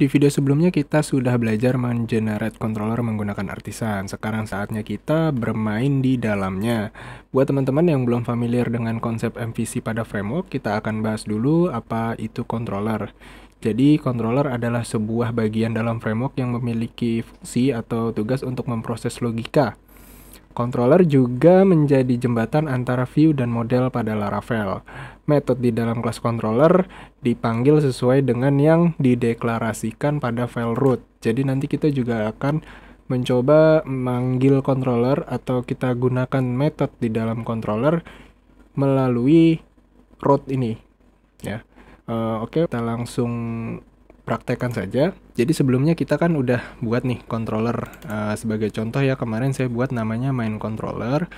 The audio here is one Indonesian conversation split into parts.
Di video sebelumnya kita sudah belajar men-generate controller menggunakan Artisan. Sekarang saatnya kita bermain di dalamnya. Buat teman-teman yang belum familiar dengan konsep MVC pada framework, kita akan bahas dulu apa itu controller. Jadi, controller adalah sebuah bagian dalam framework yang memiliki fungsi atau tugas untuk memproses logika. Controller juga menjadi jembatan antara view dan model pada Laravel. Metode di dalam kelas controller dipanggil sesuai dengan yang dideklarasikan pada file root. Jadi nanti kita juga akan mencoba memanggil controller atau kita gunakan metode di dalam controller melalui root ini. Ya, oke, kita langsung praktekkan saja. Jadi sebelumnya kita kan udah buat nih controller. Sebagai contoh ya, kemarin saya buat namanya main controller.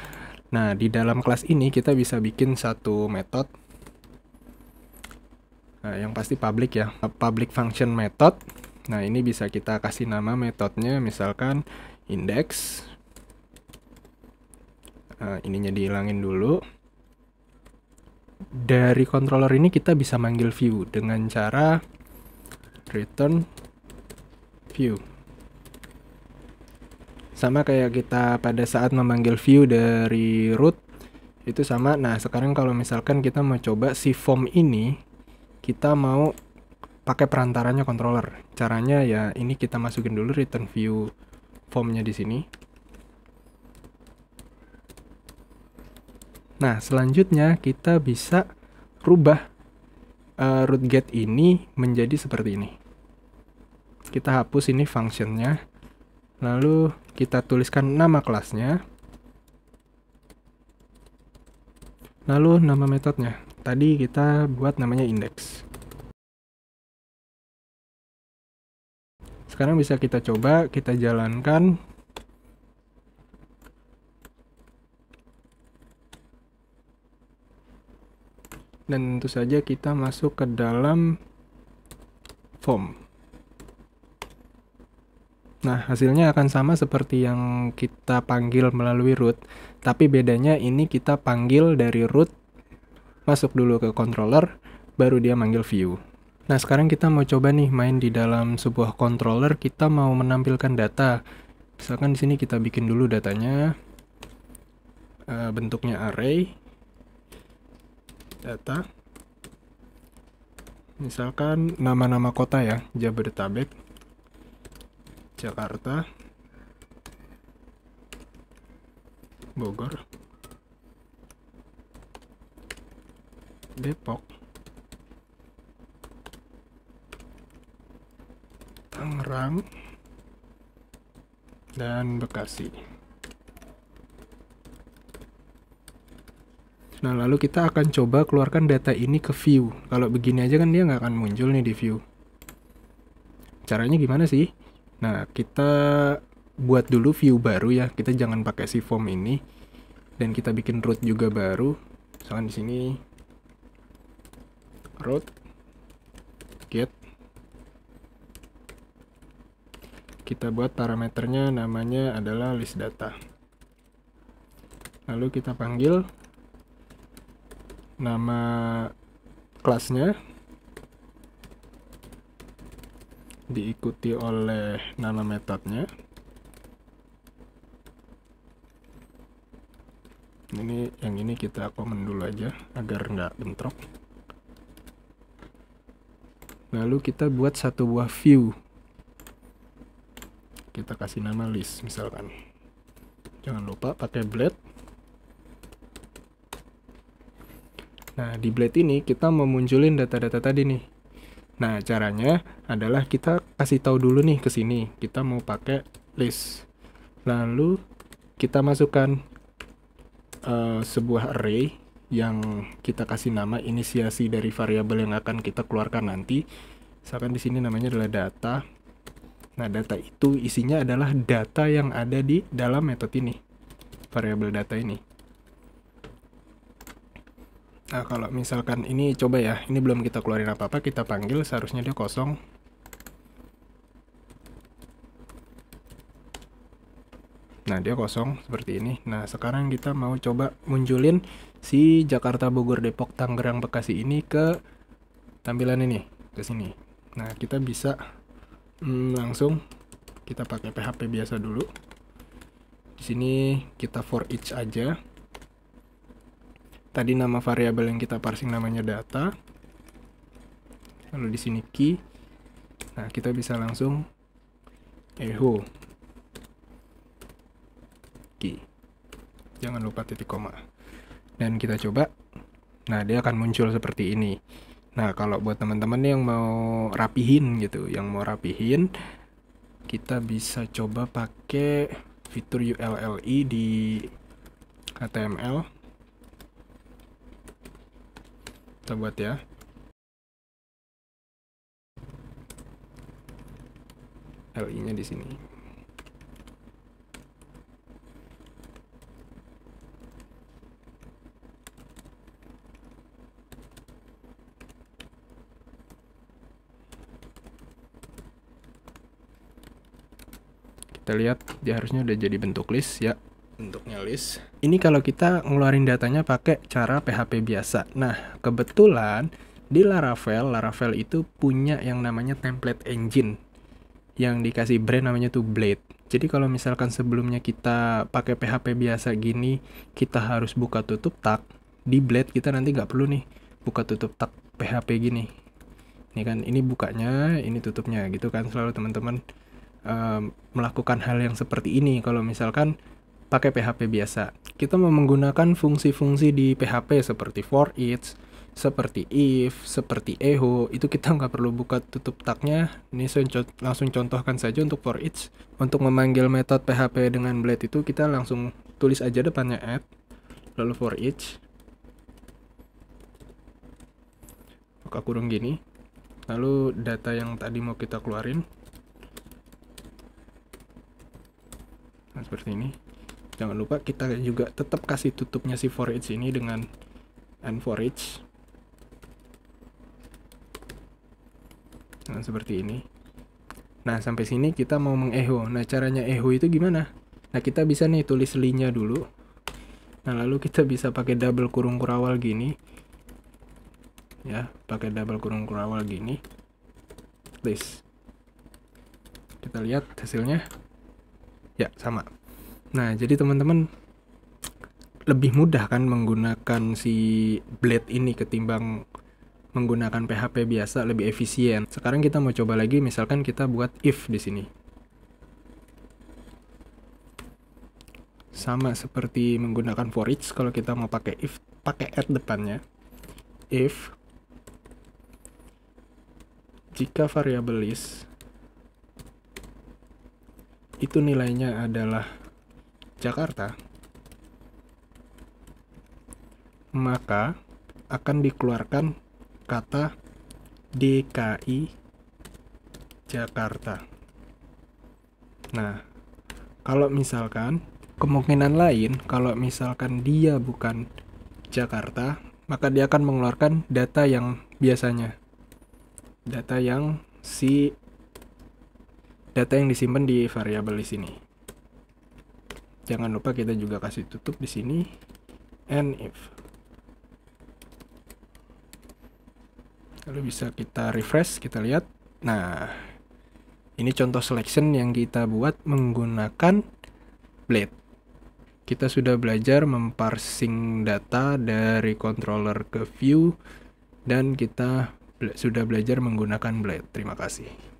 Nah, di dalam kelas ini kita bisa bikin satu metode. Yang pasti public ya, public function method. Nah, ini bisa kita kasih nama metodenya, misalkan index. Ininya dihilangin dulu. Dari controller ini kita bisa manggil view dengan cara return view. Sama kayak kita pada saat memanggil view dari root, itu sama. Nah, sekarang kalau misalkan kita mau coba si form ini, kita mau pakai perantaranya controller. Caranya ya ini kita masukin dulu return view formnya di sini. Nah, selanjutnya kita bisa rubah root get ini menjadi seperti ini. Kita hapus ini functionnya, lalu kita tuliskan nama kelasnya, lalu nama metodenya. Tadi kita buat namanya index. Sekarang bisa kita coba, kita jalankan. Dan tentu saja kita masuk ke dalam form. Nah, hasilnya akan sama seperti yang kita panggil melalui root, tapi bedanya ini kita panggil dari root, masuk dulu ke controller, baru dia manggil view. Nah, sekarang kita mau coba nih main di dalam sebuah controller, kita mau menampilkan data. Misalkan di sini kita bikin dulu datanya, bentuknya array, data. Misalkan nama-nama kota ya, Jabodetabek, Jakarta, Bogor, Depok, Tangerang, dan Bekasi. Nah, lalu kita akan coba keluarkan data ini ke view. Kalau begini aja kan dia nggak akan muncul nih di view. Caranya gimana sih? Nah, kita buat dulu view baru ya. Kita jangan pakai si form ini. Dan kita bikin root juga baru. Misalkan di sini root get. Kita buat parameternya namanya adalah list data. Lalu kita panggil nama kelasnya diikuti oleh nama metodenya. Yang ini kita komen dulu aja agar nggak bentrok. Lalu kita buat satu buah view. Kita kasih nama list misalkan. Jangan lupa pakai blade. Nah, di blade ini kita mau munculin data-data tadi nih. Nah, caranya adalah kita kasih tahu dulu nih ke sini. Kita mau pakai list. Lalu kita masukkan sebuah array yang kita kasih nama inisiasi dari variabel yang akan kita keluarkan nanti. Misalkan di sini namanya adalah data. Nah, data itu isinya adalah data yang ada di dalam metode ini. Variabel data ini. Nah, kalau misalkan ini coba ya, ini belum kita keluarin apa-apa, kita panggil, seharusnya dia kosong. Nah, dia kosong seperti ini. Nah, sekarang kita mau coba munculin si Jakarta, Bogor, Depok, Tangerang, Bekasi ini ke tampilan ini, ke sini. Nah, kita bisa Langsung kita pakai PHP biasa dulu. Di sini kita for each aja. Tadi nama variabel yang kita parsing namanya data. Lalu di sini key. Nah, kita bisa langsung echo key. Jangan lupa titik koma. Dan kita coba. Nah, dia akan muncul seperti ini. Nah, kalau buat teman-teman yang mau rapihin gitu, kita bisa coba pakai fitur ULLI di HTML. Kita buat ya. LI-nya di sini. Kita lihat dia harusnya udah jadi bentuk list ya, bentuknya list. Ini kalau kita ngeluarin datanya pakai cara PHP biasa. Nah, kebetulan di Laravel itu punya yang namanya template engine yang dikasih brand namanya tuh Blade. Jadi kalau misalkan sebelumnya kita pakai PHP biasa gini, kita harus buka tutup tag. Di Blade kita nanti nggak perlu nih buka tutup tag PHP gini. Ini kan, ini bukanya, ini tutupnya gitu kan. Selalu teman-teman melakukan hal yang seperti ini kalau misalkan pakai PHP biasa. Kita mau menggunakan fungsi-fungsi di PHP seperti for each, seperti if, seperti echo, itu kita nggak perlu buka tutup tagnya. Ini saya langsung contohkan saja untuk for each. Untuk memanggil metode PHP dengan Blade itu kita langsung tulis aja depannya add, lalu for each, buka kurung gini, lalu data yang tadi mau kita keluarin. Nah, seperti ini. Jangan lupa kita juga tetap kasih tutupnya si for each ini dengan and for each. Nah, seperti ini. Nah, sampai sini kita mau mengecho. Nah, caranya echo itu gimana? Nah, kita bisa nih tulis li-nya dulu. Nah, lalu kita bisa pakai double kurung kurawal gini. Ya, pakai double kurung kurawal gini. List. Kita lihat hasilnya. Ya, sama. Nah, jadi teman-teman lebih mudah kan menggunakan si Blade ini ketimbang menggunakan PHP biasa, lebih efisien. Sekarang kita mau coba lagi, misalkan kita buat if di sini. Sama seperti menggunakan for each, kalau kita mau pakai if, pakai add depannya. If jika variabel list itu nilainya adalah Jakarta, maka akan dikeluarkan kata DKI Jakarta. Nah, kalau misalkan kemungkinan lain, kalau misalkan dia bukan Jakarta, maka dia akan mengeluarkan data yang biasanya. Data yang disimpan di variabel di sini. Jangan lupa kita juga kasih tutup di sini and if. Lalu bisa kita refresh, kita lihat. Nah, ini contoh selection yang kita buat menggunakan Blade. Kita sudah belajar memparsing data dari controller ke view dan kita sudah belajar menggunakan Blade. Terima kasih.